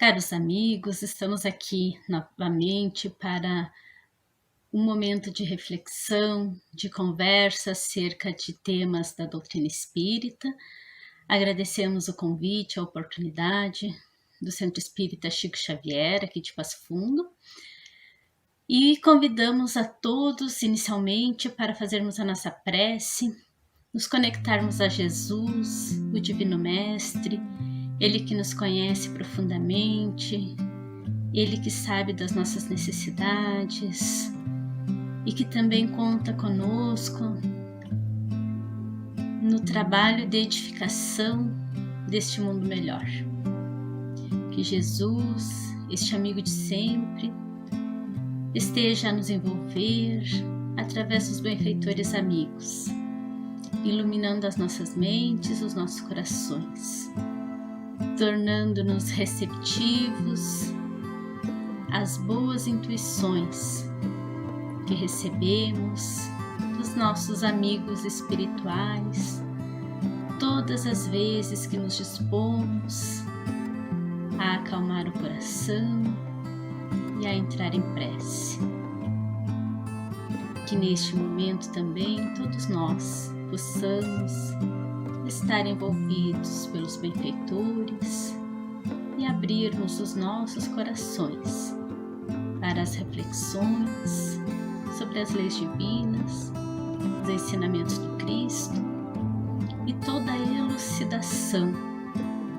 Caros amigos, estamos aqui novamente para um momento de reflexão, de conversa acerca de temas da doutrina espírita. Agradecemos o convite, a oportunidade do Centro Espírita Chico Xavier, aqui de Passo Fundo, e convidamos a todos, inicialmente, para fazermos a nossa prece, nos conectarmos a Jesus, o Divino Mestre, Ele que nos conhece profundamente, Ele que sabe das nossas necessidades e que também conta conosco no trabalho de edificação deste mundo melhor. Que Jesus, este amigo de sempre, esteja a nos envolver através dos benfeitores amigos, iluminando as nossas mentes, os nossos corações, tornando-nos receptivos às boas intuições que recebemos dos nossos amigos espirituais, todas as vezes que nos dispomos a acalmar o coração e a entrar em prece. Que neste momento também todos nós possamos estar envolvidos pelos benfeitores e abrirmos os nossos corações para as reflexões sobre as leis divinas, os ensinamentos do Cristo e toda a elucidação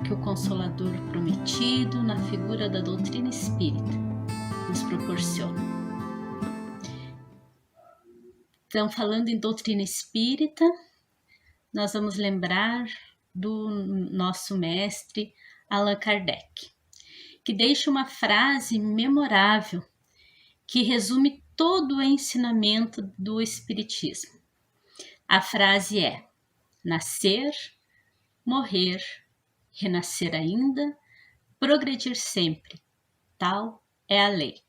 que o Consolador prometido na figura da doutrina espírita nos proporciona. Então, falando em doutrina espírita, nós vamos lembrar do nosso mestre Allan Kardec, que deixa uma frase memorável que resume todo o ensinamento do Espiritismo. A frase é: nascer, morrer, renascer ainda, progredir sempre, tal é a lei.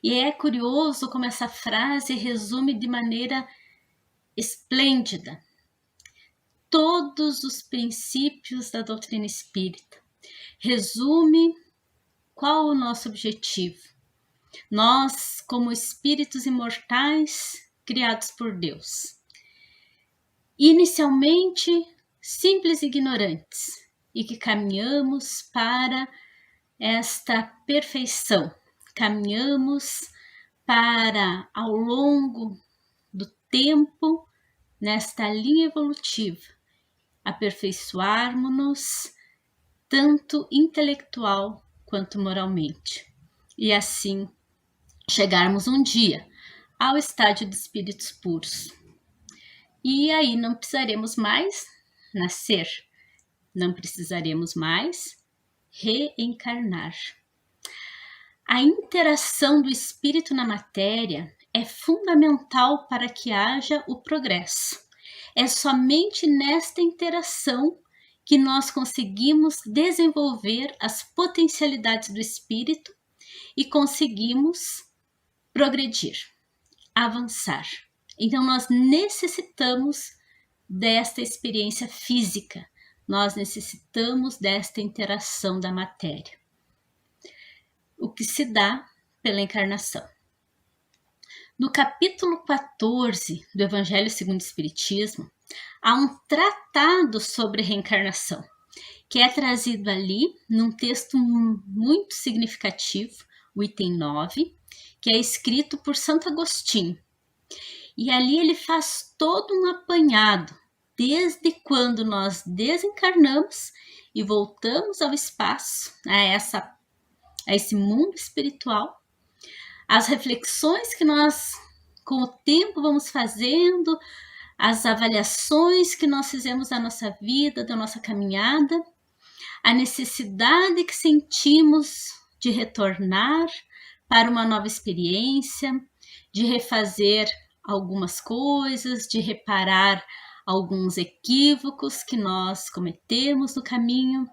E é curioso como essa frase resume de maneira esplêndida todos os princípios da doutrina espírita. Resume qual o nosso objetivo. Nós, como espíritos imortais criados por Deus, inicialmente simples e ignorantes, e que caminhamos para esta perfeição, caminhamos para, ao longo do tempo, nesta linha evolutiva, aperfeiçoarmos-nos tanto intelectual quanto moralmente, e assim chegarmos um dia ao estágio de espíritos puros. E aí não precisaremos mais nascer, não precisaremos mais reencarnar. A interação do espírito na matéria é fundamental para que haja o progresso. É somente nesta interação que nós conseguimos desenvolver as potencialidades do espírito e conseguimos progredir, avançar. Então nós necessitamos desta experiência física, nós necessitamos desta interação da matéria, o que se dá pela encarnação. No capítulo 14 do Evangelho segundo o Espiritismo, há um tratado sobre reencarnação, que é trazido ali num texto muito significativo, o item 9, que é escrito por Santo Agostinho. E ali ele faz todo um apanhado, desde quando nós desencarnamos e voltamos ao espaço, a esse mundo espiritual, as reflexões que nós, com o tempo, vamos fazendo, as avaliações que nós fizemos da nossa vida, da nossa caminhada, a necessidade que sentimos de retornar para uma nova experiência, de refazer algumas coisas, de reparar alguns equívocos que nós cometemos no caminho,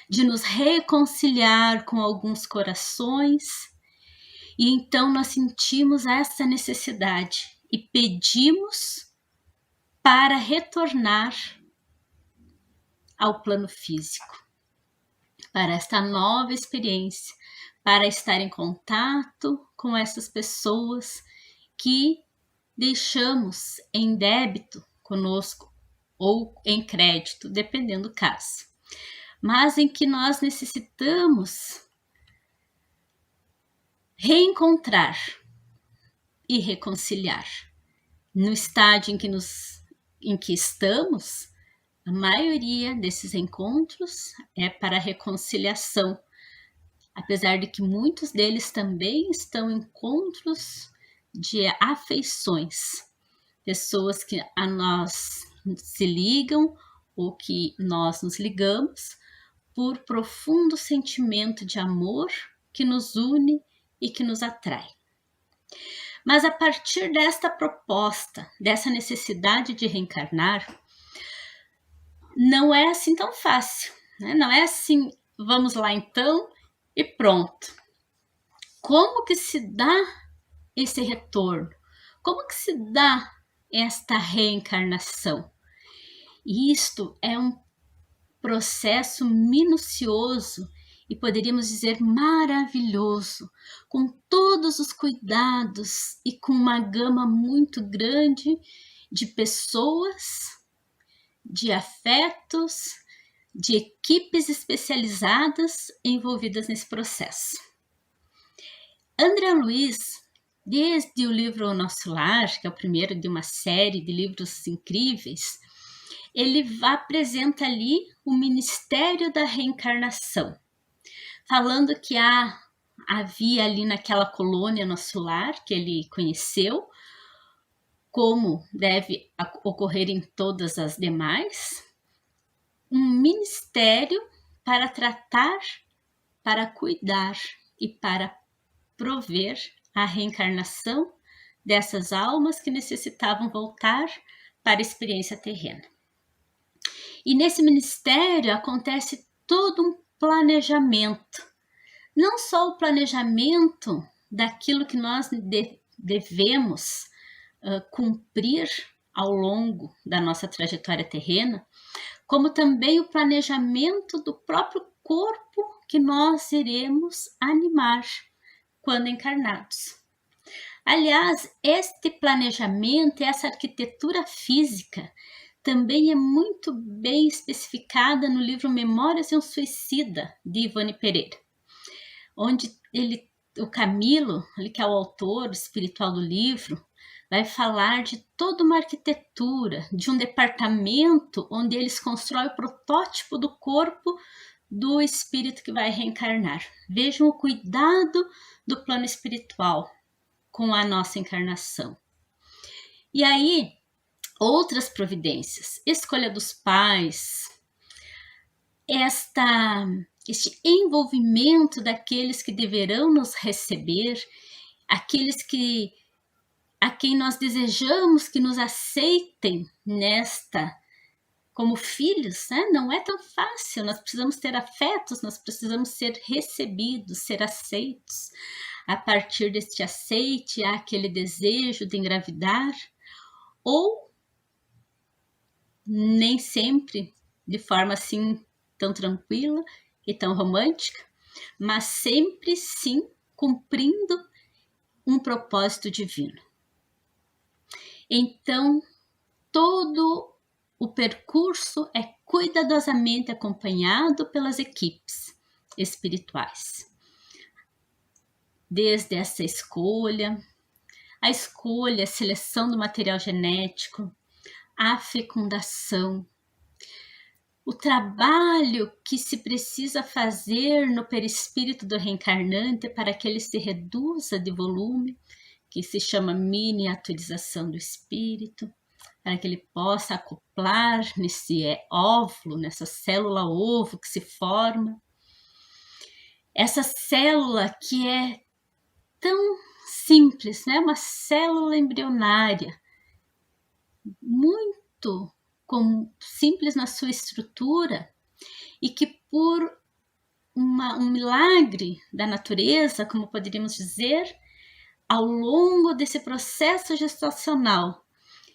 de nos reconciliar com alguns corações. E então nós sentimos essa necessidade e pedimos para retornar ao plano físico. para esta nova experiência, para estar em contato com essas pessoas que deixamos em débito conosco ou em crédito, dependendo do caso, mas em que nós necessitamos reencontrar e reconciliar. No estágio em que estamos, a maioria desses encontros é para reconciliação, apesar de que muitos deles também estão em encontros de afeições, pessoas que a nós se ligam ou que nós nos ligamos por profundo sentimento de amor que nos une e que nos atrai. Mas a partir desta proposta, dessa necessidade de reencarnar, não é assim tão fácil, né? Não é assim, vamos lá então e pronto. Como que se dá esse retorno? Como que se dá esta reencarnação? Isto é um processo minucioso e poderíamos dizer maravilhoso, com todos os cuidados e com uma gama muito grande de pessoas, de afetos, de equipes especializadas envolvidas nesse processo. André Luiz, desde o livro O Nosso Lar, que é o primeiro de uma série de livros incríveis, ele apresenta ali o Ministério da Reencarnação, falando que havia ali naquela colônia Nosso Lar, que ele conheceu, como deve ocorrer em todas as demais, um ministério para tratar, para cuidar e para prover a reencarnação dessas almas que necessitavam voltar para a experiência terrena. E nesse ministério acontece todo um planejamento, não só o planejamento daquilo que nós devemos cumprir ao longo da nossa trajetória terrena, como também o planejamento do próprio corpo que nós iremos animar quando encarnados. Aliás, este planejamento, essa arquitetura física, também é muito bem especificada no livro Memórias de um Suicida, de Ivone Pereira, onde o Camilo, que é o autor espiritual do livro, vai falar de toda uma arquitetura, de um departamento onde eles constroem o protótipo do corpo do espírito que vai reencarnar. Vejam o cuidado do plano espiritual com a nossa encarnação. E aí, outras providências, escolha dos pais, este envolvimento daqueles que deverão nos receber, aqueles a quem nós desejamos que nos aceitem como filhos, né? Não é tão fácil, nós precisamos ter afetos, nós precisamos ser recebidos, ser aceitos. A partir deste aceite, há aquele desejo de engravidar, ou nem sempre de forma assim tão tranquila e tão romântica, mas sempre sim cumprindo um propósito divino. Então, todo o percurso é cuidadosamente acompanhado pelas equipes espirituais. Desde essa escolha, a seleção do material genético, a fecundação, o trabalho que se precisa fazer no perispírito do reencarnante para que ele se reduza de volume, que se chama miniaturização do espírito, para que ele possa acoplar nesse óvulo, nessa célula ovo que se forma. Essa célula que é tão simples, né? Uma célula embrionária, muito simples na sua estrutura, e que por um milagre da natureza, como poderíamos dizer, ao longo desse processo gestacional,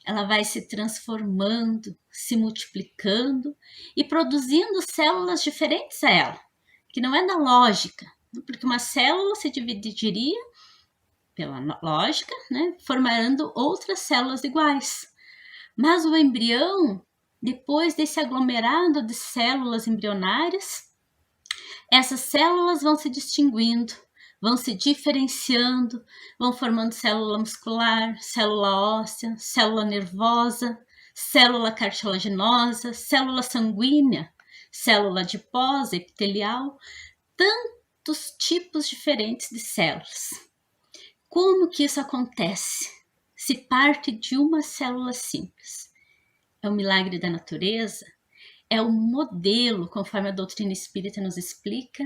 ela vai se transformando, se multiplicando e produzindo células diferentes a ela, que não é da lógica, porque uma célula se dividiria pela lógica, né, formando outras células iguais. Mas o embrião, depois desse aglomerado de células embrionárias, essas células vão se distinguindo, vão se diferenciando, vão formando célula muscular, célula óssea, célula nervosa, célula cartilaginosa, célula sanguínea, célula adiposa, epitelial, tantos tipos diferentes de células. Como que isso acontece? Se parte de uma célula simples. É um milagre da natureza? É um modelo, conforme a doutrina espírita nos explica,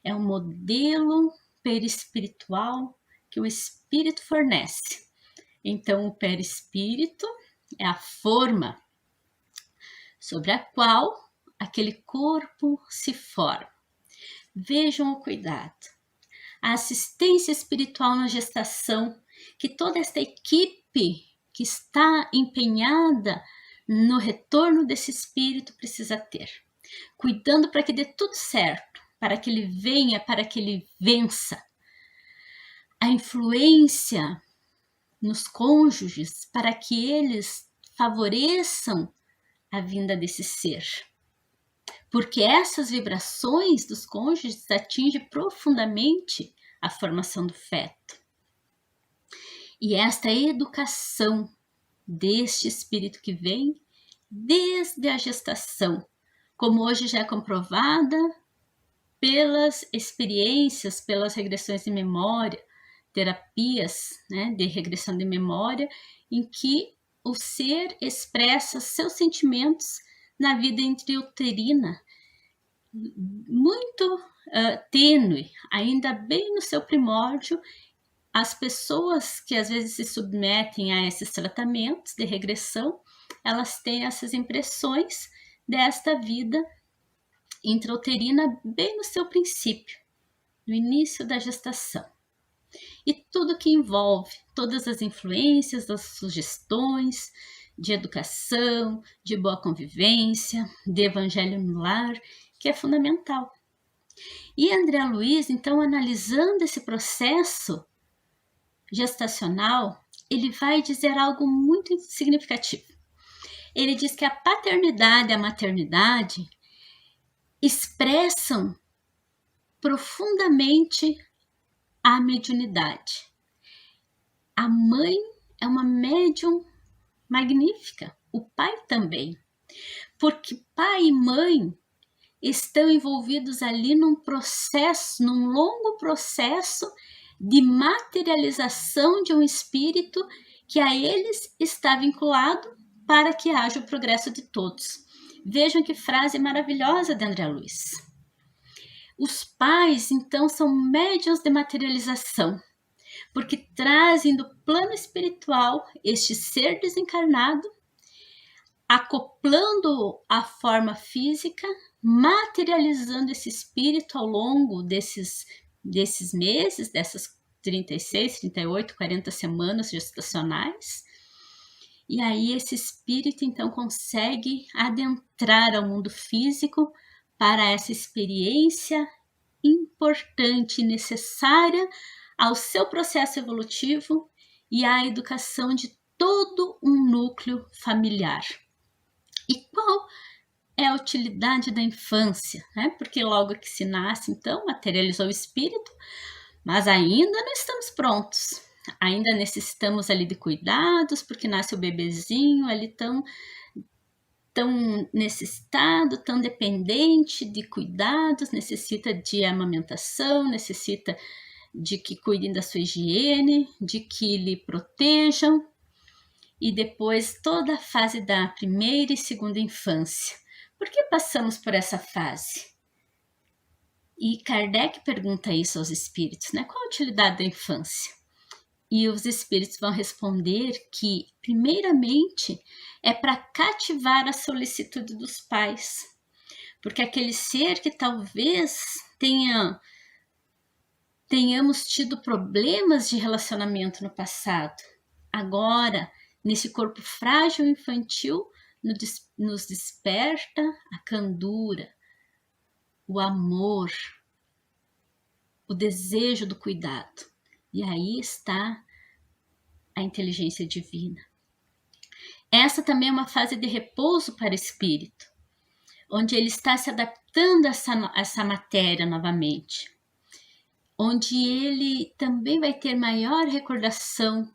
é um modelo perispiritual que o espírito fornece. Então, o perispírito é a forma sobre a qual aquele corpo se forma. Vejam o cuidado. A assistência espiritual na gestação, que toda esta equipe que está empenhada no retorno desse espírito precisa ter, cuidando para que dê tudo certo, para que ele venha, para que ele vença. A influência nos cônjuges para que eles favoreçam a vinda desse ser, porque essas vibrações dos cônjuges atingem profundamente a formação do feto. E esta educação deste espírito que vem desde a gestação, como hoje já é comprovada pelas experiências, pelas regressões de memória, terapias, né, de regressão de memória, em que o ser expressa seus sentimentos na vida intrauterina, muito tênue, ainda bem no seu primórdio. As pessoas que às vezes se submetem a esses tratamentos de regressão, elas têm essas impressões desta vida intrauterina bem no seu princípio, no início da gestação. E tudo que envolve, todas as influências, das sugestões de educação, de boa convivência, de evangelho no lar, que é fundamental. E André Luiz, então, analisando esse processo gestacional, ele vai dizer algo muito significativo. Ele diz que a paternidade e a maternidade expressam profundamente a mediunidade. A mãe é uma médium magnífica, o pai também, porque pai e mãe estão envolvidos ali num processo, num longo processo de materialização de um espírito que a eles está vinculado para que haja o progresso de todos. Vejam que frase maravilhosa de André Luiz. Os pais, então, são médiuns de materialização, porque trazem do plano espiritual este ser desencarnado, acoplando a forma física, materializando esse espírito ao longo desses meses, dessas 36, 38, 40 semanas gestacionais. E aí esse espírito então consegue adentrar ao mundo físico para essa experiência importante e necessária ao seu processo evolutivo e à educação de todo um núcleo familiar. E qual é a utilidade da infância? Né? Porque logo que se nasce, então, materializou o espírito, mas ainda não estamos prontos. Ainda necessitamos ali de cuidados, porque nasce o bebezinho ali tão necessitado, tão dependente de cuidados, necessita de amamentação, necessita de que cuidem da sua higiene, de que lhe protejam. E depois toda a fase da primeira e segunda infância. Por que passamos por essa fase? E Kardec pergunta isso aos espíritos, né? Qual a utilidade da infância? E os espíritos vão responder que, primeiramente, é para cativar a solicitude dos pais. Porque aquele ser que talvez tenhamos tido problemas de relacionamento no passado, agora, nesse corpo frágil infantil, nos desperta a candura, o amor, o desejo do cuidado. E aí está a inteligência divina. Essa também é uma fase de repouso para o espírito, onde ele está se adaptando a essa matéria novamente, onde ele também vai ter maior recordação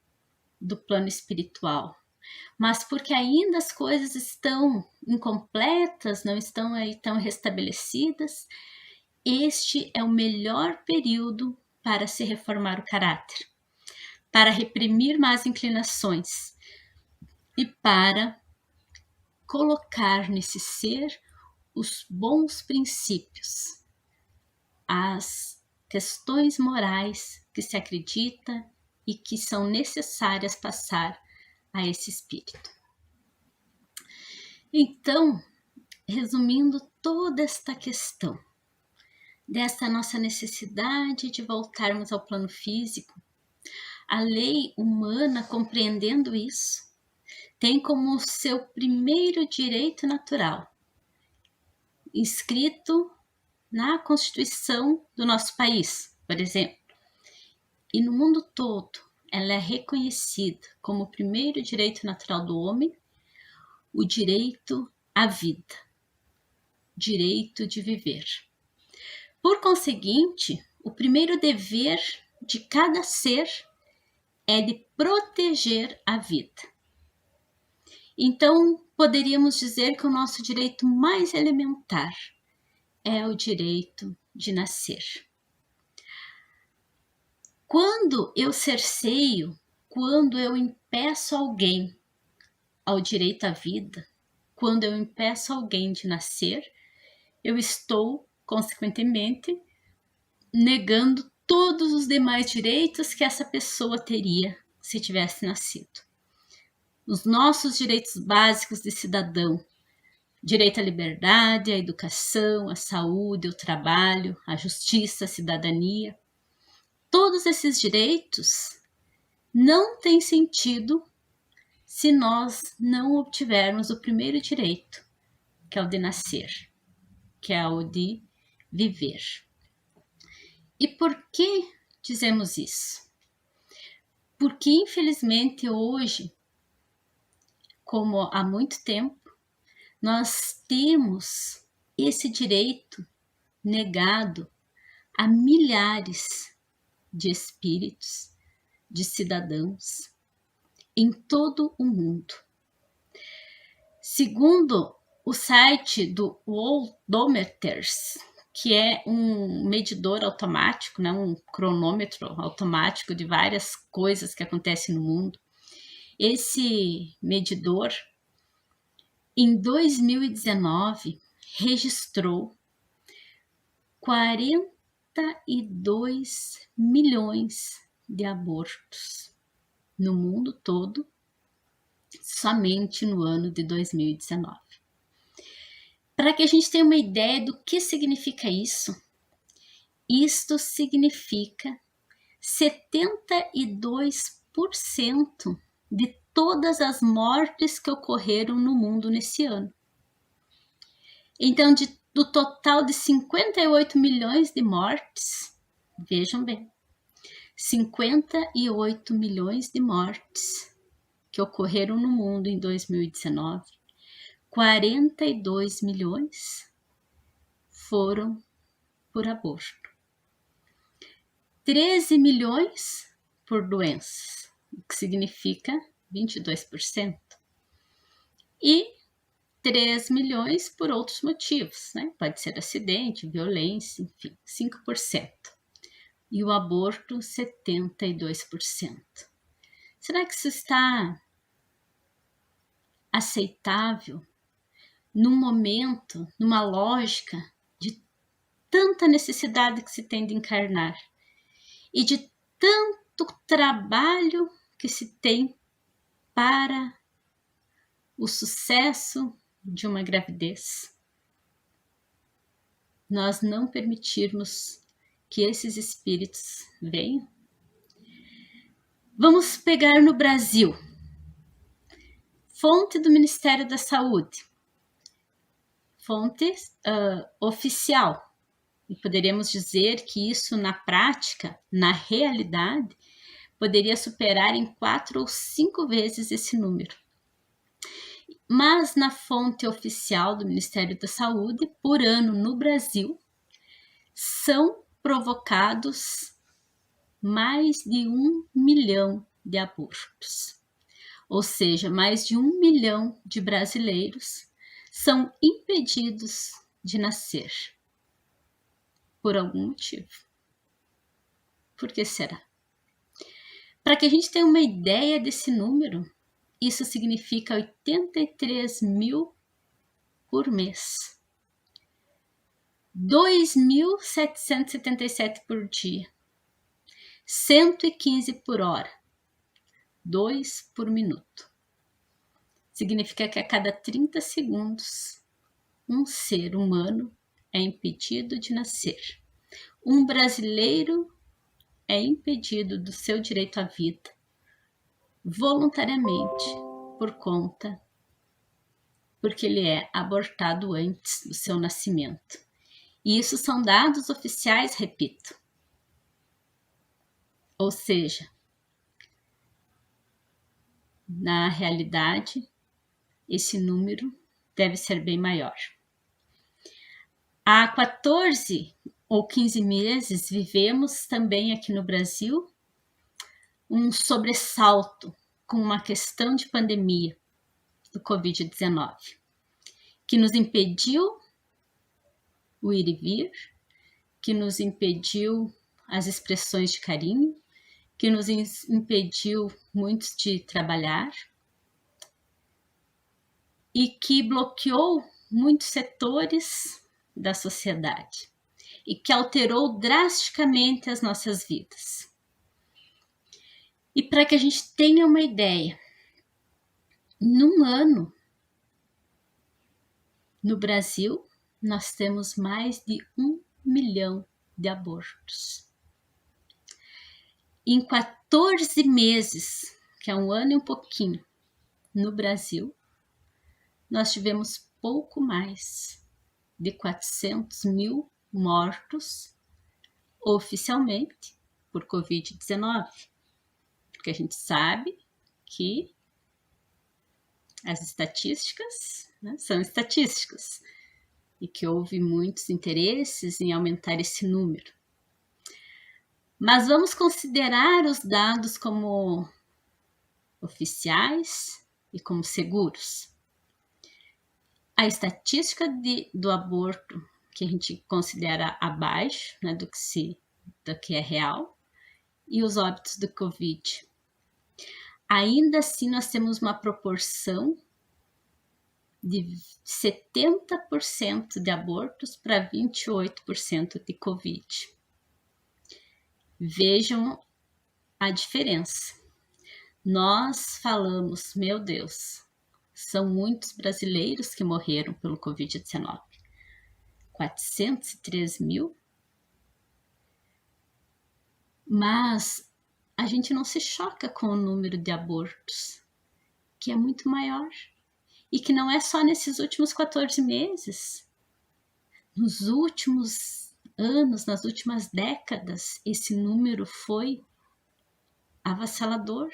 do plano espiritual, mas porque ainda as coisas estão incompletas, não estão aí tão restabelecidas, este é o melhor período para se reformar o caráter, para reprimir más inclinações e para colocar nesse ser os bons princípios, as questões morais que se acredita e que são necessárias passar a esse espírito. Então, resumindo toda esta questão, dessa nossa necessidade de voltarmos ao plano físico, a lei humana, compreendendo isso, tem como seu primeiro direito natural, inscrito na Constituição do nosso país, por exemplo, e no mundo todo, ela é reconhecida como o primeiro direito natural do homem, o direito à vida, direito de viver. Por conseguinte, o primeiro dever de cada ser é de proteger a vida. Então, poderíamos dizer que o nosso direito mais elementar é o direito de nascer. Quando eu cerceio, quando eu impeço alguém ao direito à vida, quando eu impeço alguém de nascer, eu estou, consequentemente, negando todos os demais direitos que essa pessoa teria se tivesse nascido. Os nossos direitos básicos de cidadão, direito à liberdade, à educação, à saúde, ao trabalho, à justiça, à cidadania, todos esses direitos não têm sentido se nós não obtivermos o primeiro direito, que é o de nascer, que é o de viver. E por que dizemos isso? Porque, infelizmente, hoje, como há muito tempo, nós temos esse direito negado a milhares de espíritos, de cidadãos, em todo o mundo. Segundo o site do Worldometers, que é um medidor automático, né, um cronômetro automático de várias coisas que acontecem no mundo. Esse medidor, em 2019, registrou 42 milhões de abortos no mundo todo, somente no ano de 2019. Para que a gente tenha uma ideia do que significa isso, isto significa 72% de todas as mortes que ocorreram no mundo nesse ano. Então, do total de 58 milhões de mortes, vejam bem, 58 milhões de mortes que ocorreram no mundo em 2019, 42 milhões foram por aborto. 13 milhões por doenças, o que significa 22%. E 3 milhões por outros motivos, né? Pode ser acidente, violência, enfim, 5%. E o aborto, 72%. Será que isso está aceitável num momento, numa lógica de tanta necessidade que se tem de encarnar e de tanto trabalho que se tem para o sucesso de uma gravidez? Nós não permitirmos que esses espíritos venham? Vamos pegar no Brasil. Fonte do Ministério da Saúde. Fonte oficial E poderíamos dizer que isso na prática, na realidade, poderia superar em 4 ou 5 vezes esse número. Mas na fonte oficial do Ministério da Saúde, por ano no Brasil, são provocados mais de 1 milhão de abortos. Ou seja, mais de 1 milhão de brasileiros são impedidos de nascer. Por algum motivo. Por que será? Para que a gente tenha uma ideia desse número, isso significa 83 mil por mês. 2.777 por dia. 115 por hora. 2 por minuto. Significa que a cada 30 segundos, um ser humano é impedido de nascer. Um brasileiro é impedido do seu direito à vida voluntariamente porque ele é abortado antes do seu nascimento. E isso são dados oficiais, repito. Ou seja, na realidade, esse número deve ser bem maior. Há 14 ou 15 meses vivemos também aqui no Brasil um sobressalto com uma questão de pandemia do Covid-19, que nos impediu o ir e vir, que nos impediu as expressões de carinho, que nos impediu muitos de trabalhar e que bloqueou muitos setores da sociedade e que alterou drasticamente as nossas vidas. E para que a gente tenha uma ideia, num ano, no Brasil, nós temos mais de 1 milhão de abortos. Em 14 meses, que é um ano e um pouquinho, no Brasil, nós tivemos pouco mais de 400 mil mortos oficialmente por Covid-19. Porque a gente sabe que as estatísticas, né, são estatísticas e que houve muitos interesses em aumentar esse número. Mas vamos considerar os dados como oficiais e como seguros. A estatística do aborto, que a gente considera abaixo, né, do que é real, e os óbitos do Covid. Ainda assim, nós temos uma proporção de 70% de abortos para 28% de Covid. Vejam a diferença. Nós falamos, meu Deus, são muitos brasileiros que morreram pelo Covid-19. 403 mil. Mas a gente não se choca com o número de abortos, que é muito maior. E que não é só nesses últimos 14 meses. Nos últimos anos, nas últimas décadas, esse número foi avassalador,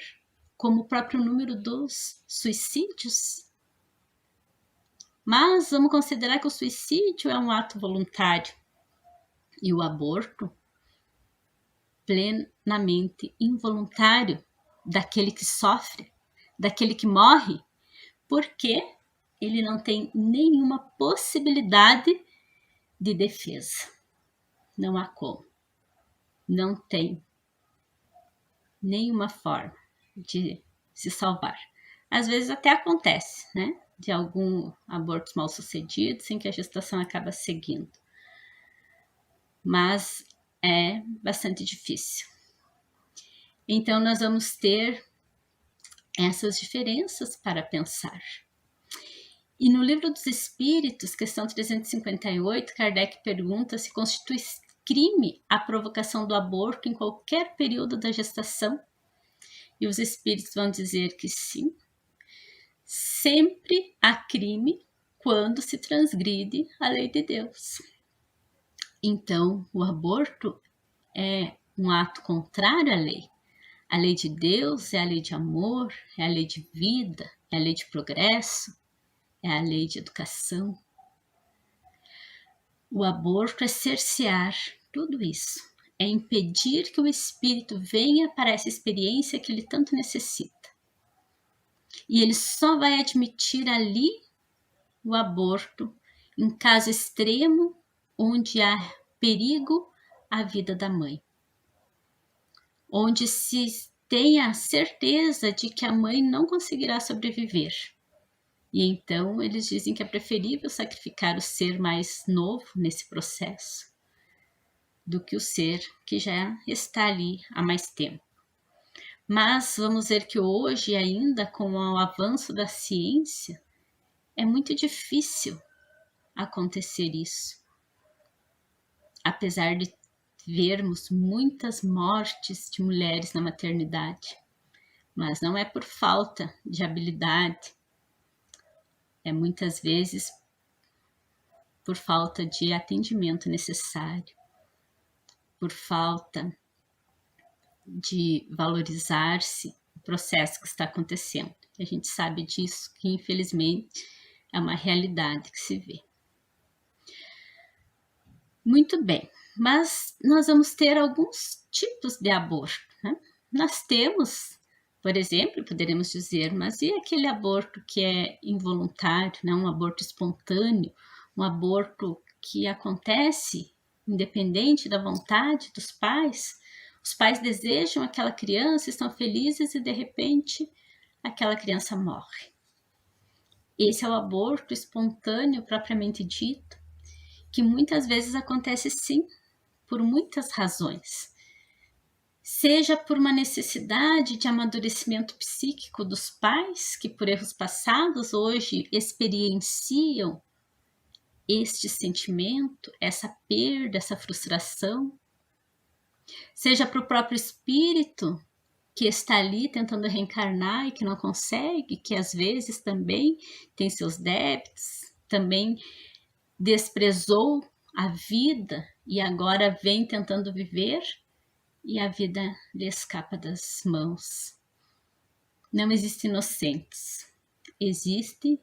como o próprio número dos suicídios. Mas vamos considerar que o suicídio é um ato voluntário e o aborto plenamente involuntário daquele que sofre, daquele que morre, porque ele não tem nenhuma possibilidade de defesa. Não há como. Não tem nenhuma forma de se salvar. Às vezes até acontece, né? De algum aborto mal sucedido, sem que a gestação acaba seguindo. Mas é bastante difícil. Então, nós vamos ter essas diferenças para pensar. E no Livro dos Espíritos, questão 358, Kardec pergunta se constitui crime a provocação do aborto em qualquer período da gestação. E os espíritos vão dizer que sim. Sempre há crime quando se transgride a lei de Deus. Então, o aborto é um ato contrário à lei. A lei de Deus é a lei de amor, é a lei de vida, é a lei de progresso, é a lei de educação. O aborto é cercear tudo isso, é impedir que o espírito venha para essa experiência que ele tanto necessita. E ele só vai admitir ali o aborto em caso extremo, onde há perigo à vida da mãe, onde se tenha a certeza de que a mãe não conseguirá sobreviver. E então eles dizem que é preferível sacrificar o ser mais novo nesse processo do que o ser que já está ali há mais tempo. Mas vamos ver que hoje, ainda com o avanço da ciência, é muito difícil acontecer isso. Apesar de vermos muitas mortes de mulheres na maternidade, mas não é por falta de habilidade, é muitas vezes por falta de atendimento necessário, por falta de valorizar-se o processo que está acontecendo. A gente sabe disso, que infelizmente é uma realidade que se vê. Muito bem, mas nós vamos ter alguns tipos de aborto, né? Nós temos, por exemplo, poderemos dizer, mas e aquele aborto que é involuntário, né? Um aborto espontâneo, um aborto que acontece independente da vontade dos pais? Os pais desejam aquela criança, estão felizes e de repente aquela criança morre. Esse é o aborto espontâneo propriamente dito, que muitas vezes acontece sim, por muitas razões. Seja por uma necessidade de amadurecimento psíquico dos pais, que por erros passados hoje experienciam este sentimento, essa perda, essa frustração. Seja para o próprio espírito que está ali tentando reencarnar e que não consegue, que às vezes também tem seus débitos, também desprezou a vida e agora vem tentando viver e a vida lhe escapa das mãos. Não existem inocentes, existe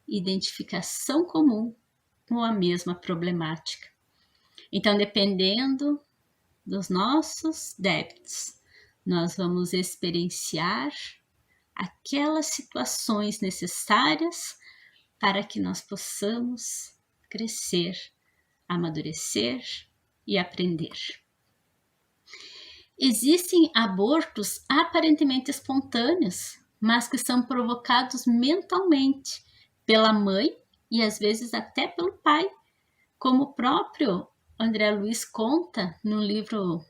identificação comum com a mesma problemática. Então, dependendo dos nossos débitos, nós vamos experienciar aquelas situações necessárias para que nós possamos crescer, amadurecer e aprender. Existem abortos aparentemente espontâneos, mas que são provocados mentalmente pela mãe e às vezes até pelo pai, como o próprio André Luiz conta no livro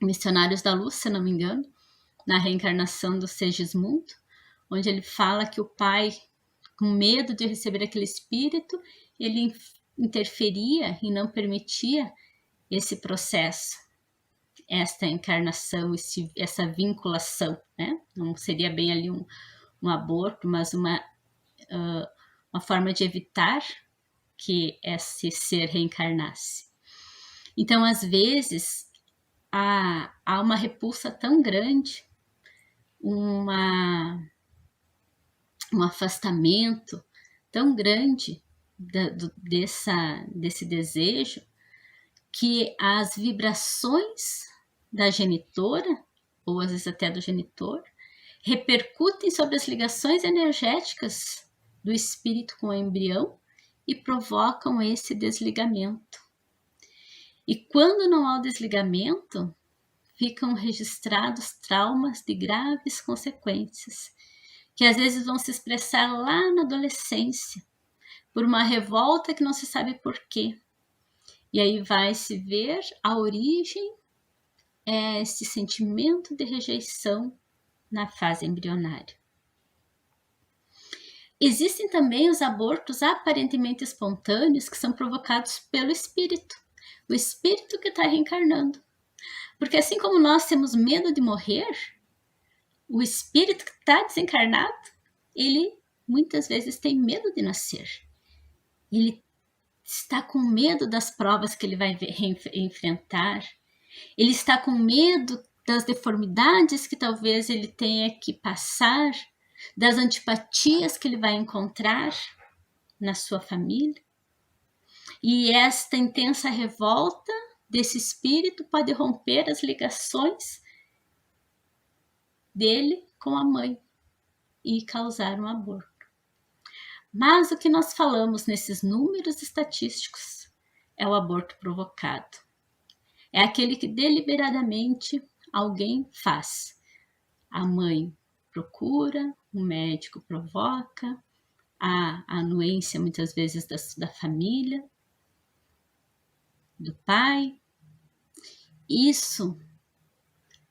Missionários da Luz, se não me engano, na reencarnação do Segismundo, onde ele fala que o pai, com medo de receber aquele espírito, ele interferia e não permitia esse processo, esta encarnação, essa vinculação, né? Não seria bem ali um aborto, mas uma forma de evitar que esse ser reencarnasse. Então, às vezes, há uma repulsa tão grande, um afastamento tão grande desse desejo, que as vibrações da genitora, ou às vezes até do genitor, repercutem sobre as ligações energéticas do espírito com o embrião e provocam esse desligamento. E quando não há o desligamento, ficam registrados traumas de graves consequências, que às vezes vão se expressar lá na adolescência, por uma revolta que não se sabe por quê. E aí vai se ver a origem, esse sentimento de rejeição na fase embrionária. Existem também os abortos aparentemente espontâneos que são provocados pelo espírito, o espírito que está reencarnando. Porque assim como nós temos medo de morrer, o espírito que está desencarnado, ele muitas vezes tem medo de nascer. Ele está com medo das provas que ele vai enfrentar, ele está com medo das deformidades que talvez ele tenha que passar, das antipatias que ele vai encontrar na sua família. E esta intensa revolta desse espírito pode romper as ligações dele com a mãe e causar um aborto. Mas o que nós falamos nesses números estatísticos é o aborto provocado. É aquele que deliberadamente alguém faz. A mãe procura, o médico provoca, a anuência muitas vezes da família, do pai. Isso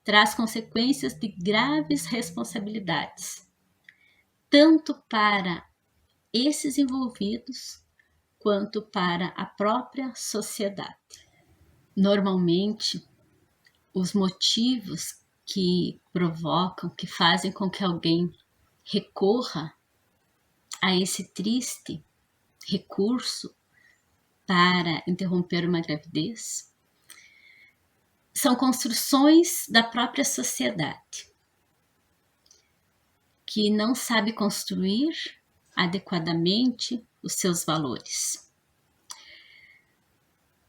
traz consequências de graves responsabilidades, tanto para esses envolvidos quanto para a própria sociedade. Normalmente, os motivos que provocam, que fazem com que alguém recorra a esse triste recurso para interromper uma gravidez são construções da própria sociedade, que não sabe construir adequadamente os seus valores.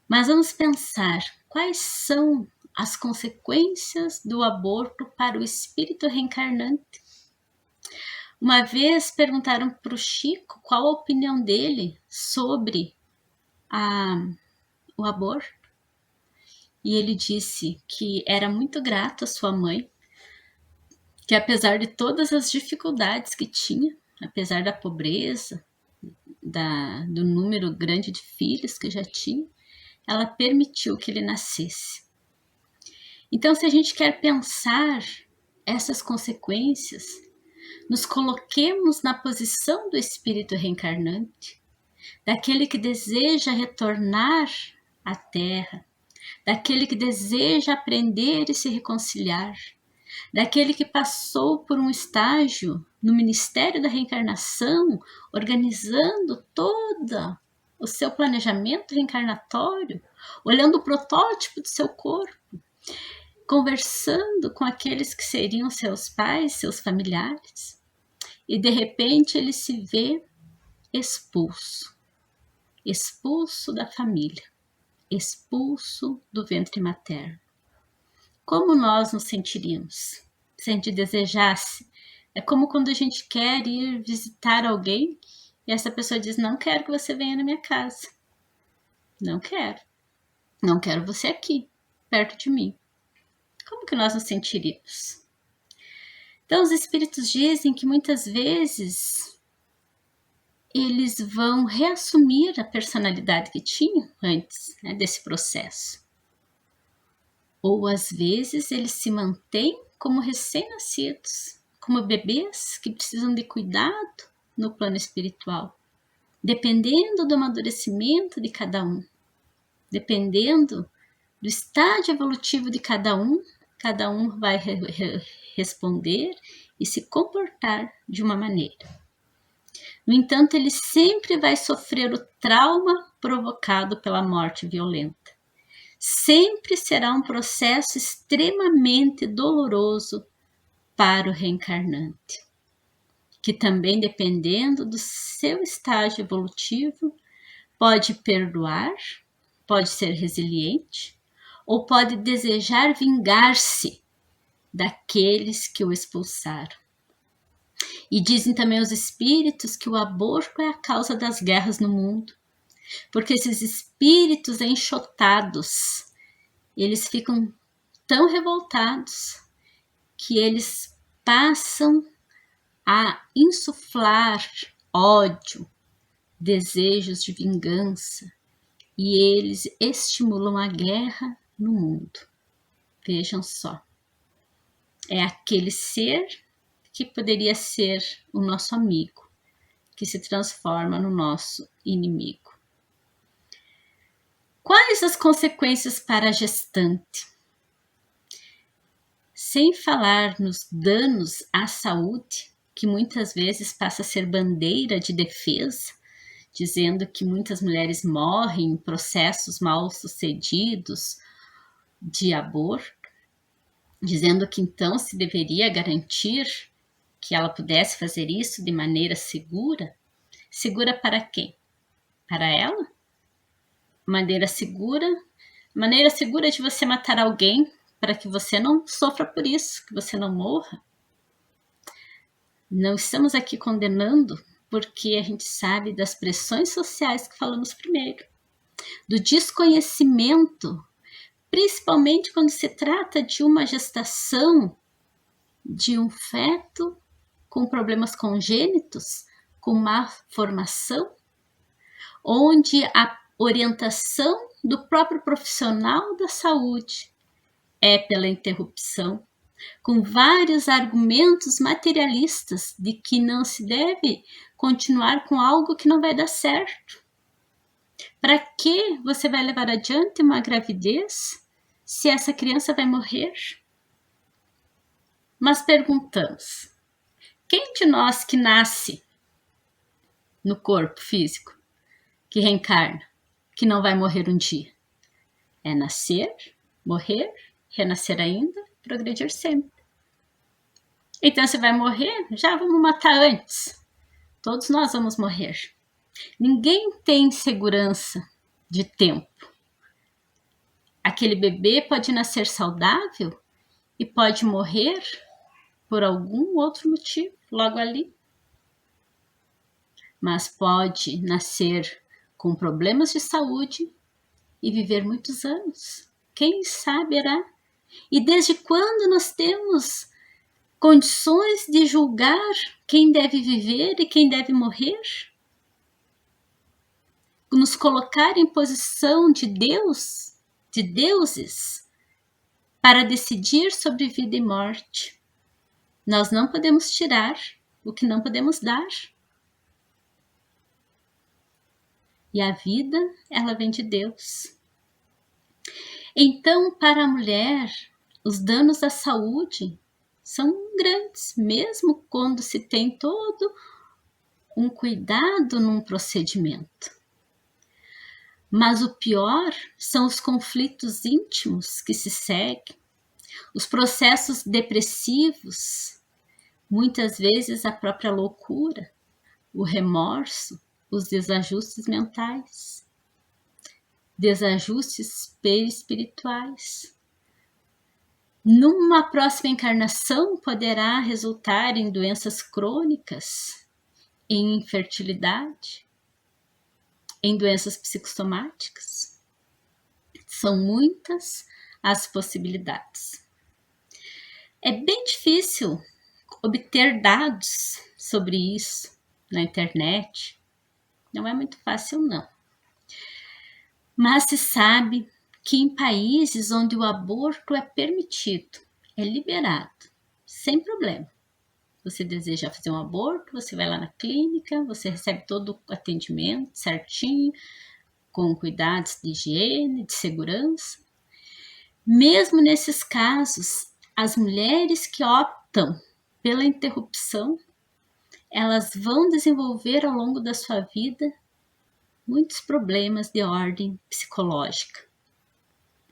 Mas vamos pensar quais são as consequências do aborto para o espírito reencarnante. Uma vez perguntaram para o Chico qual a opinião dele sobre o aborto. E ele disse que era muito grato à sua mãe, que apesar de todas as dificuldades que tinha, apesar da pobreza, do número grande de filhos que já tinha, ela permitiu que ele nascesse. Então, se a gente quer pensar essas consequências, nos coloquemos na posição do espírito reencarnante, daquele que deseja retornar à Terra, daquele que deseja aprender e se reconciliar, daquele que passou por um estágio no Ministério da Reencarnação, organizando todo o seu planejamento reencarnatório, olhando o protótipo do seu corpo, conversando com aqueles que seriam seus pais, seus familiares, e de repente ele se vê expulso da família, expulso do ventre materno. Como nós nos sentiríamos se a gente desejasse? É como quando a gente quer ir visitar alguém e essa pessoa diz: não quero que você venha na minha casa, não quero você aqui, perto de mim. Como que nós nos sentiríamos? Então os espíritos dizem que muitas vezes eles vão reassumir a personalidade que tinham antes, né, desse processo. Ou às vezes eles se mantêm como recém-nascidos, como bebês que precisam de cuidado no plano espiritual, dependendo do amadurecimento de cada um, dependendo do estágio evolutivo de cada um vai responder e se comportar de uma maneira. No entanto, ele sempre vai sofrer o trauma provocado pela morte violenta. Sempre será um processo extremamente doloroso para o reencarnante, que também, dependendo do seu estágio evolutivo, pode perdoar, pode ser resiliente, ou pode desejar vingar-se daqueles que o expulsaram. E dizem também os espíritos que o aborto é a causa das guerras no mundo, porque esses espíritos enxotados, eles ficam tão revoltados que eles passam a insuflar ódio, desejos de vingança, e eles estimulam a guerra no mundo. Vejam só, é aquele ser que poderia ser o nosso amigo, que se transforma no nosso inimigo. Quais as consequências para a gestante? Sem falar nos danos à saúde, que muitas vezes passa a ser bandeira de defesa, dizendo que muitas mulheres morrem em processos mal sucedidos de aborto, dizendo que então se deveria garantir que ela pudesse fazer isso de maneira segura. Segura para quem? Para ela? Maneira segura de você matar alguém para que você não sofra por isso, que você não morra. Não estamos aqui condenando, porque a gente sabe das pressões sociais que falamos primeiro, do desconhecimento, principalmente quando se trata de uma gestação de um feto com problemas congênitos, com má formação, onde a orientação do próprio profissional da saúde é pela interrupção, com vários argumentos materialistas de que não se deve continuar com algo que não vai dar certo. Para que você vai levar adiante uma gravidez se essa criança vai morrer? Mas perguntamos, quem de nós que nasce no corpo físico, que reencarna, que não vai morrer um dia? É nascer, morrer, renascer ainda, progredir sempre. Então, se vai morrer, já vamos matar antes. Todos nós vamos morrer. Ninguém tem segurança de tempo. Aquele bebê pode nascer saudável e pode morrer por algum outro motivo, logo ali. Mas pode nascer com problemas de saúde e viver muitos anos. Quem saberá? E desde quando nós temos condições de julgar quem deve viver e quem deve morrer? Nos colocar em posição de Deus, de deuses, para decidir sobre vida e morte. Nós não podemos tirar o que não podemos dar. E a vida, ela vem de Deus. Então, para a mulher, os danos à saúde são grandes, mesmo quando se tem todo um cuidado num procedimento. Mas o pior são os conflitos íntimos que se seguem, os processos depressivos, muitas vezes a própria loucura, o remorso, os desajustes mentais, desajustes perispirituais. Numa próxima encarnação poderá resultar em doenças crônicas, em infertilidade, em doenças psicossomáticas. São muitas as possibilidades. É bem difícil obter dados sobre isso na internet. Não é muito fácil, não. Mas se sabe que em países onde o aborto é permitido, é liberado, sem problema. Você deseja fazer um aborto, você vai lá na clínica, você recebe todo o atendimento certinho, com cuidados de higiene, de segurança. Mesmo nesses casos, as mulheres que optam pela interrupção, elas vão desenvolver ao longo da sua vida muitos problemas de ordem psicológica,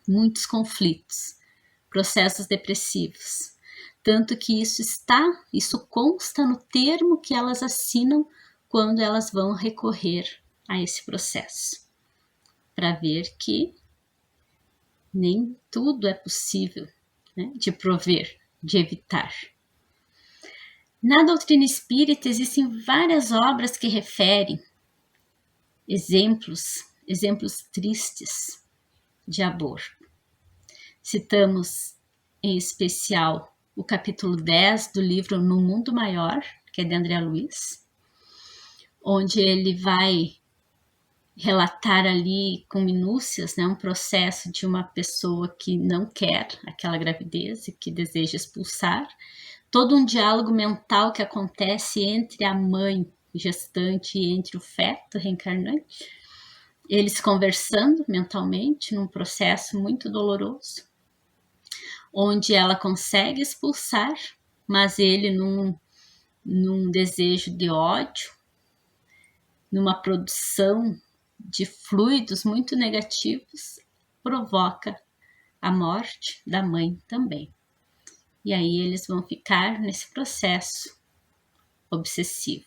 muitos conflitos, processos depressivos. Tanto que isso consta no termo que elas assinam quando elas vão recorrer a esse processo, para ver que nem tudo é possível, né, de prover, de evitar. Na doutrina espírita existem várias obras que referem exemplos tristes de aborto. Citamos em especial o capítulo 10 do livro No Mundo Maior, que é de André Luiz, onde ele vai relatar ali com minúcias, né, um processo de uma pessoa que não quer aquela gravidez e que deseja expulsar, todo um diálogo mental que acontece entre a mãe gestante e entre o feto reencarnante, eles conversando mentalmente num processo muito doloroso, onde ela consegue expulsar, mas ele num desejo de ódio, numa produção de fluidos muito negativos, provoca a morte da mãe também. E aí eles vão ficar nesse processo obsessivo.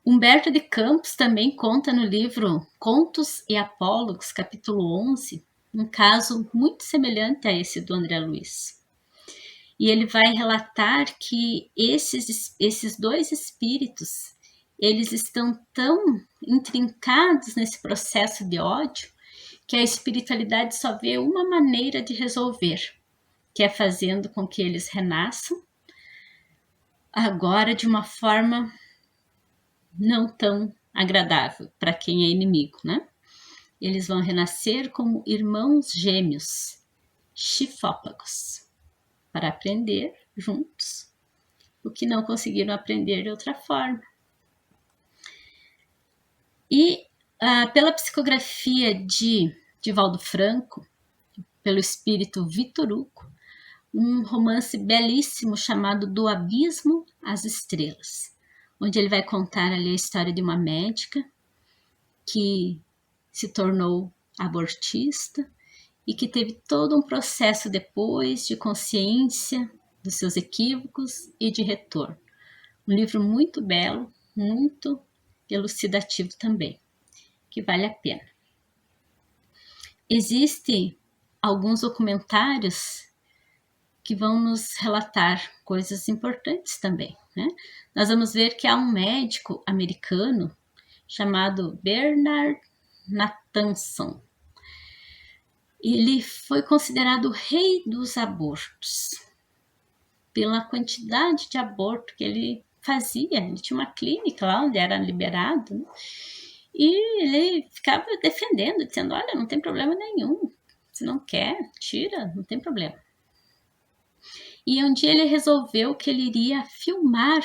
Humberto de Campos também conta no livro Contos e Apólogos, capítulo 11, um caso muito semelhante a esse do André Luiz. E ele vai relatar que esses dois espíritos, eles estão tão intrincados nesse processo de ódio que a espiritualidade só vê uma maneira de resolver, que é fazendo com que eles renasçam, agora de uma forma não tão agradável para quem é inimigo, né? Eles vão renascer como irmãos gêmeos, chifópagos, para aprender juntos o que não conseguiram aprender de outra forma. E pela psicografia de Divaldo Franco, pelo espírito Vitor Hugo, um romance belíssimo chamado Do Abismo às Estrelas, onde ele vai contar ali a história de uma médica que se tornou abortista e que teve todo um processo depois de consciência dos seus equívocos e de retorno. Um livro muito belo, muito elucidativo também, que vale a pena. Existem alguns documentários que vão nos relatar coisas importantes também, né? Nós vamos ver que há um médico americano chamado Bernard Nathanson. Ele foi considerado o rei dos abortos pela quantidade de aborto que ele fazia. Ele tinha uma clínica lá onde era liberado, né? E ele ficava defendendo, dizendo, olha, não tem problema nenhum, se não quer, tira, não tem problema. E um dia ele resolveu que ele iria filmar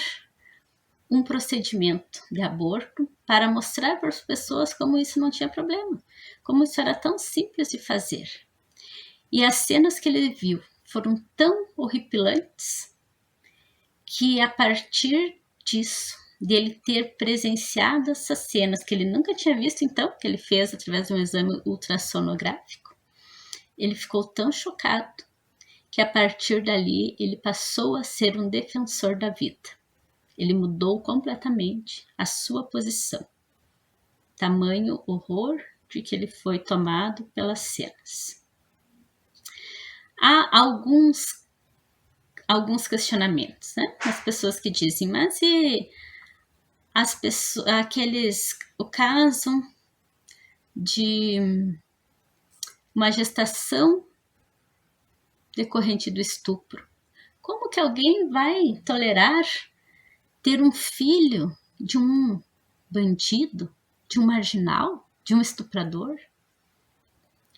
um procedimento de aborto para mostrar para as pessoas como isso não tinha problema, como isso era tão simples de fazer. E as cenas que ele viu foram tão horripilantes que a partir disso, dele ter presenciado essas cenas que ele nunca tinha visto, então, que ele fez através de um exame ultrassonográfico, ele ficou tão chocado que a partir dali ele passou a ser um defensor da vida. Ele mudou completamente a sua posição. Tamanho horror de que ele foi tomado pelas cenas. Há alguns questionamentos, né? As pessoas que dizem, mas e as pessoas, o caso de uma gestação decorrente do estupro. Como que alguém vai tolerar ter um filho de um bandido, de um marginal, de um estuprador?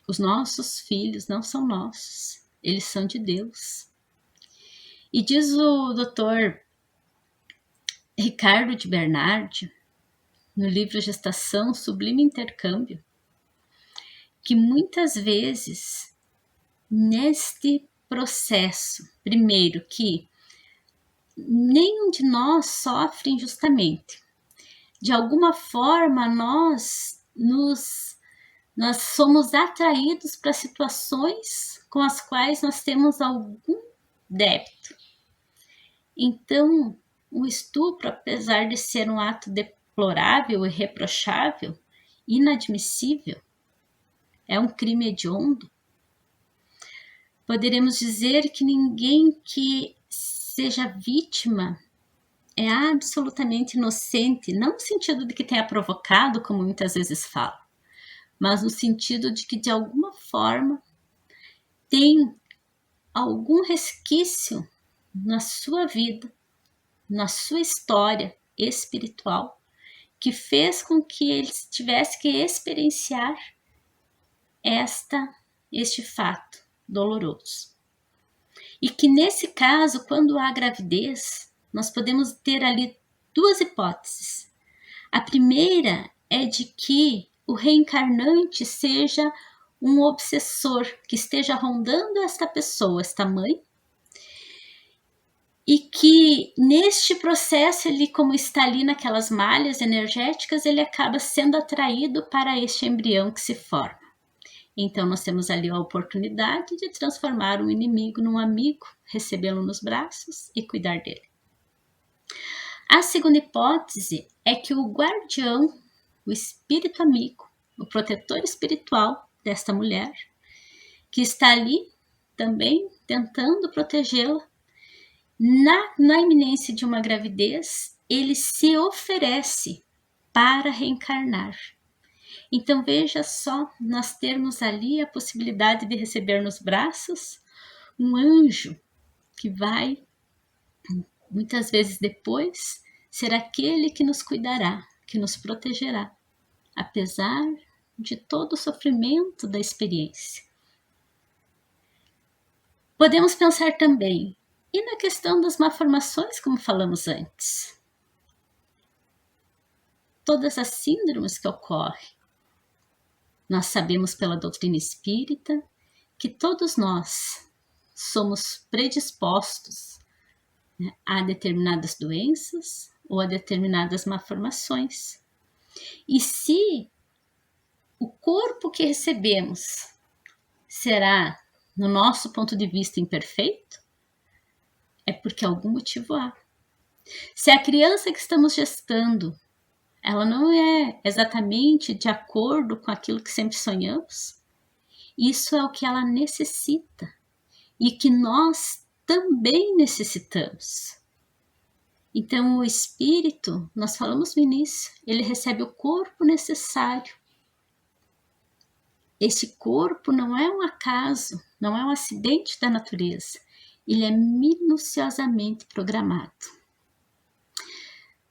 Os nossos filhos não são nossos, eles são de Deus. E diz o Dr. Ricardo de Bernardi, no livro Gestação, Sublime Intercâmbio, que muitas vezes, neste processo, primeiro que nenhum de nós sofre injustamente. De alguma forma, nós somos atraídos para situações com as quais nós temos algum débito. Então, o estupro, apesar de ser um ato deplorável e reprochável, inadmissível, é um crime hediondo. Poderemos dizer que ninguém que seja vítima é absolutamente inocente, não no sentido de que tenha provocado, como muitas vezes falam, mas no sentido de que de alguma forma tem algum resquício na sua vida, na sua história espiritual, que fez com que ele tivesse que experienciar este fato doloroso. E que nesse caso, quando há gravidez, nós podemos ter ali duas hipóteses. A primeira é de que o reencarnante seja um obsessor que esteja rondando esta pessoa, esta mãe, e que neste processo ele, como está ali naquelas malhas energéticas, ele acaba sendo atraído para este embrião que se forma. Então nós temos ali a oportunidade de transformar um inimigo num amigo, recebê-lo nos braços e cuidar dele. A segunda hipótese é que o guardião, o espírito amigo, o protetor espiritual desta mulher, que está ali também tentando protegê-la, na iminência de uma gravidez, ele se oferece para reencarnar. Então veja só, nós termos ali a possibilidade de receber nos braços um anjo que vai, muitas vezes depois, ser aquele que nos cuidará, que nos protegerá, apesar de todo o sofrimento da experiência. Podemos pensar também, e na questão das malformações, como falamos antes? Todas as síndromes que ocorrem, nós sabemos pela doutrina espírita que todos nós somos predispostos, né, a determinadas doenças ou a determinadas malformações. E se o corpo que recebemos será, no nosso ponto de vista, imperfeito, é porque algum motivo há. Se a criança que estamos gestando, ela não é exatamente de acordo com aquilo que sempre sonhamos, isso é o que ela necessita e que nós também necessitamos. Então o espírito, nós falamos no início, ele recebe o corpo necessário. Esse corpo não é um acaso, não é um acidente da natureza, ele é minuciosamente programado.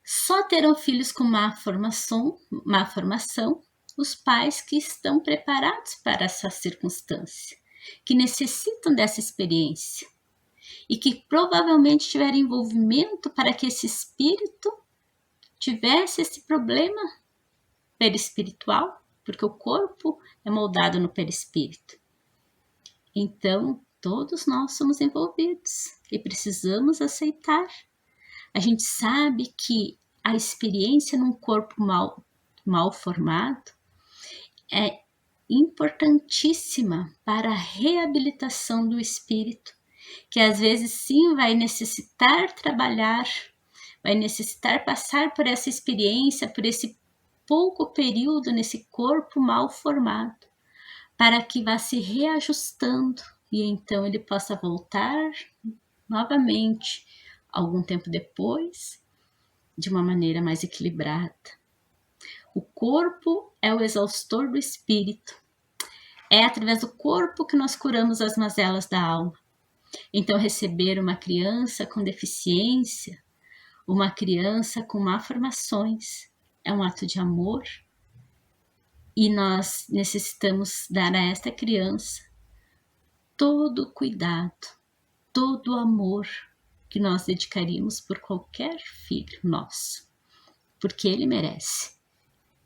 Só terão filhos com má formação os pais que estão preparados para essa circunstância, que necessitam dessa experiência e que provavelmente tiveram envolvimento para que esse espírito tivesse esse problema perispiritual, porque o corpo é moldado no perispírito. Então, todos nós somos envolvidos e precisamos aceitar. A gente sabe que a experiência num corpo mal formado é importantíssima para a reabilitação do espírito, que às vezes sim vai necessitar trabalhar, vai necessitar passar por essa experiência, por esse pouco período nesse corpo mal formado, para que vá se reajustando e então ele possa voltar novamente, algum tempo depois, de uma maneira mais equilibrada. O corpo é o exaustor do espírito. É através do corpo que nós curamos as mazelas da alma. Então, receber uma criança com deficiência, uma criança com malformações, é um ato de amor e nós necessitamos dar a esta criança todo o cuidado, todo o amor que nós dedicaríamos por qualquer filho nosso, porque ele merece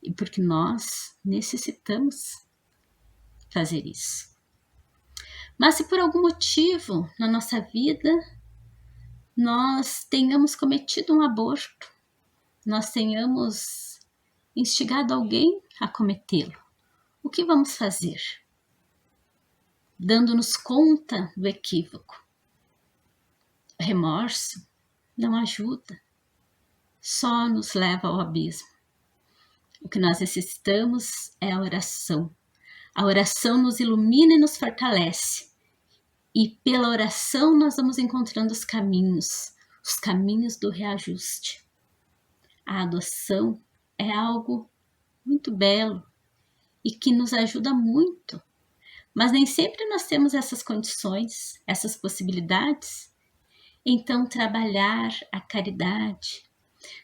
e porque nós necessitamos fazer isso. Mas se por algum motivo na nossa vida nós tenhamos cometido um aborto, nós tenhamos instigado alguém a cometê-lo, o que vamos fazer? Dando-nos conta do equívoco. O remorso não ajuda, só nos leva ao abismo. O que nós necessitamos é a oração. A oração nos ilumina e nos fortalece. E pela oração nós vamos encontrando os caminhos do reajuste. A adoção é algo muito belo e que nos ajuda muito. Mas nem sempre nós temos essas condições, essas possibilidades. Então, trabalhar a caridade,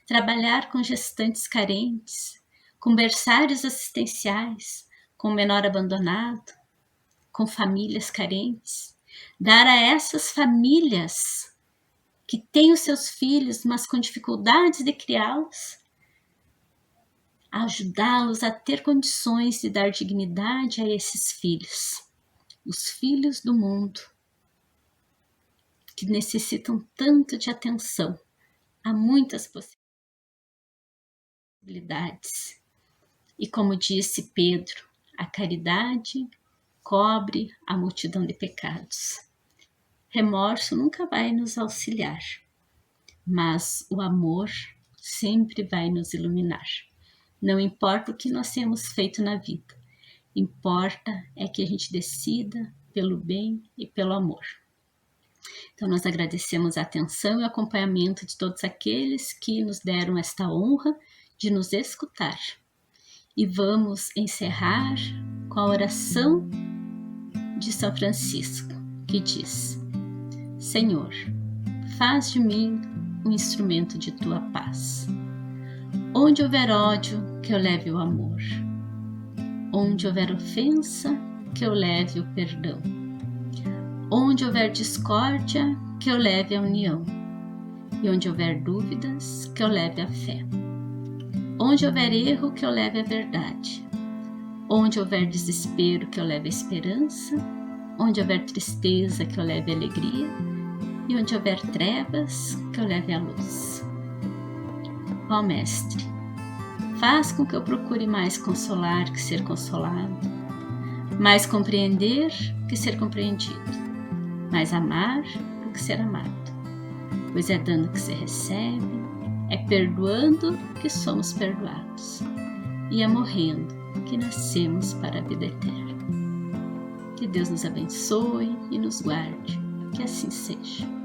trabalhar com gestantes carentes, com berçários assistenciais, com menor abandonado, com famílias carentes, dar a essas famílias que têm os seus filhos, mas com dificuldades de criá-los, ajudá-los a ter condições de dar dignidade a esses filhos, os filhos do mundo. que necessitam tanto de atenção. Há muitas possibilidades. E como disse Pedro, a caridade cobre a multidão de pecados. Remorso nunca vai nos auxiliar, mas o amor sempre vai nos iluminar. Não importa o que nós temos feito na vida, importa é que a gente decida pelo bem e pelo amor. Então nós agradecemos a atenção e o acompanhamento de todos aqueles que nos deram esta honra de nos escutar. E vamos encerrar com a oração de São Francisco, que diz: Senhor, faz de mim um instrumento de tua paz. Onde houver ódio, que eu leve o amor. Onde houver ofensa, que eu leve o perdão. Onde houver discórdia, que eu leve a união. E onde houver dúvidas, que eu leve a fé. Onde houver erro, que eu leve a verdade. Onde houver desespero, que eu leve a esperança. Onde houver tristeza, que eu leve a alegria. E onde houver trevas, que eu leve a luz. Ó Mestre, faz com que eu procure mais consolar que ser consolado, mais compreender que ser compreendido, mais amar do que ser amado, pois é dando que se recebe, é perdoando que somos perdoados, e é morrendo que nascemos para a vida eterna. Que Deus nos abençoe e nos guarde, que assim seja.